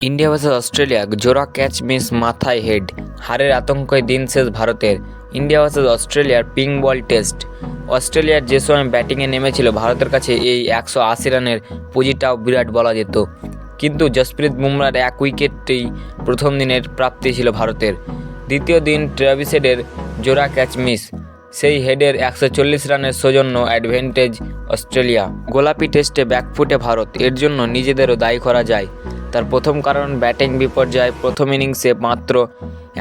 India versus Australia, জোড়া catch miss, মাথায় head, হারের আতঙ্কে দিন শেষ ভারতের। ইন্ডিয়া ভার্সেস অস্ট্রেলিয়ার পিঙ্ক বল টেস্ট। অস্ট্রেলিয়ার যে সময় ব্যাটিংয়ে নেমেছিল ভারতের কাছে এই 180 রানের পুঁজিটাও বিরাট বলা যেত, কিন্তু জসপ্রীত বুমরার এক উইকেটেই প্রথম দিনের প্রাপ্তি ছিল ভারতের। দ্বিতীয় দিন ট্রেভিস হেডের জোড়া ক্যাচ মিস, সেই হেডের 140 রানের সৌজন্য অ্যাডভান্টেজ অস্ট্রেলিয়া। গোলাপি টেস্টে ব্যাকফুটে ভারত, এর জন্য নিজেদেরও দায়ী করা যায়। তার প্রথম কারণ ব্যাটিং বিপর্যয়। প্রথম ইনিংসে মাত্র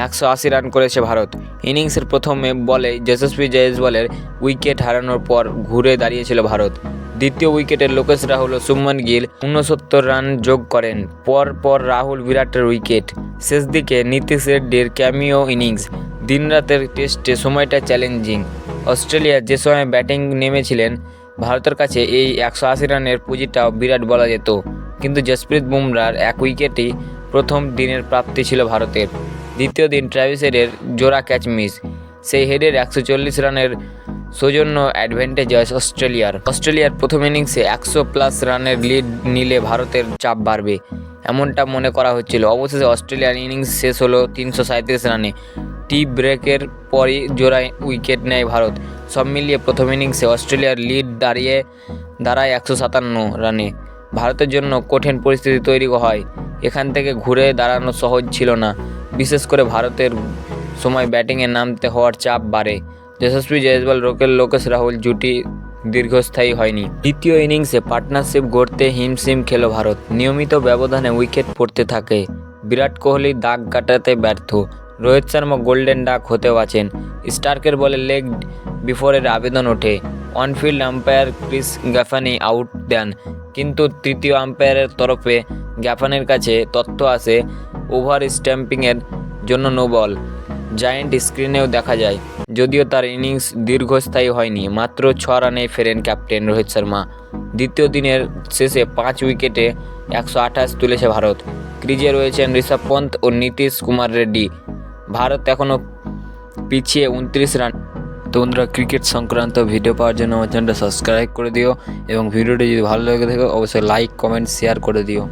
180 রান করেছে ভারত। ইনিংসের প্রথমে বলে যশস্বী জয়সওয়ালের উইকেট হারানোর পর ঘুরে দাঁড়িয়েছিল ভারত। দ্বিতীয় উইকেটে লোকেশ রাহুল ও শুভমন গিল 69 রান যোগ করেন। পর রাহুল বিরাটের উইকেট। শেষ দিকে নীতিশ রেড্ডির ক্যামিও ইনিংস। দিনরাতের টেস্টে সময়টা চ্যালেঞ্জিং। অস্ট্রেলিয়া যে সময় ব্যাটিং নেমেছিলেন ভারতের কাছে এই 180 রানের পুঁজিটাও বিরাট বলা যেত, কিন্তু জসপ্রীত বুমরার এক উইকেটই প্রথম দিনের প্রাপ্তি ছিল ভারতের। দ্বিতীয় দিন ট্রেভিস হেডের জোড়া ক্যাচ মিস, সেই হেডের 140 রানের সৌজন্য অ্যাডভান্টেজ অস্ট্রেলিয়ার প্রথম ইনিংসে 100+ রানের লিড নিলে ভারতের চাপ বাড়বে, এমনটা মনে করা হচ্ছিল। অবশেষে অস্ট্রেলিয়ার ইনিংস শেষ হলো 337 রানে। টি ব্রেকের পরই জোড়া উইকেট নেয় ভারত। সব মিলিয়ে প্রথম ইনিংসে অস্ট্রেলিয়ার লিড দাঁড়ায় 157 রানে। ভারতের জন্য কঠিন পরিস্থিতি তৈরি হয়। এখান থেকে ঘুরে দাঁড়ানো সহজ ছিল না, বিশেষ করে ভারতের সময় ব্যাটিংয়ে নামতে হওয়ার চাপ বাড়ে। যশস্বী জয়সওয়াল লোকেশ রাহুল জুটি দীর্ঘস্থায়ী হয়নি। দ্বিতীয় ইনিংসে পার্টনারশিপ গড়তে হিমশিম খেল ভারত। নিয়মিত ব্যবধানে উইকেট পড়তে থাকে। বিরাট কোহলি দাগ কাটাতে ব্যর্থ। রোহিত শর্মা গোল্ডেন ডাক হতেও আছেন। স্টার্কের বলে লেগ বিফোরের আবেদন ওঠে। On field umpire Chris Gaffaney out দেন, কিন্তু তৃতীয় আম্পায়ারের তরফে গ্যাফানির কাছে তথ্য আসে ওভার স্ট্যাম্পিংয়ের জন্য নো বল। জায়েন্ট স্ক্রিনেও দেখা যায়, যদিও তার ইনিংস দীর্ঘস্থায়ী হয়নি। মাত্র 6 রানে ফেরেন ক্যাপ্টেন রোহিত শর্মা। দ্বিতীয় দিনের শেষে 5 উইকেটে 128 তুলেছে ভারত। ক্রিজে রয়েছেন ঋষভ পন্থ ও নীতিশ কুমার রেড্ডি। ভারত এখনও পিছিয়ে 29 রান। তো বন্ধুরা, ক্রিকেট সংক্রান্ত ভিডিও পাওয়ার জন্য আমার চ্যানেলটা সাবস্ক্রাইব করে দিও, এবং ভিডিওটি যদি ভালো লেগে থাকে অবশ্যই লাইক, কমেন্ট, শেয়ার করে দিও।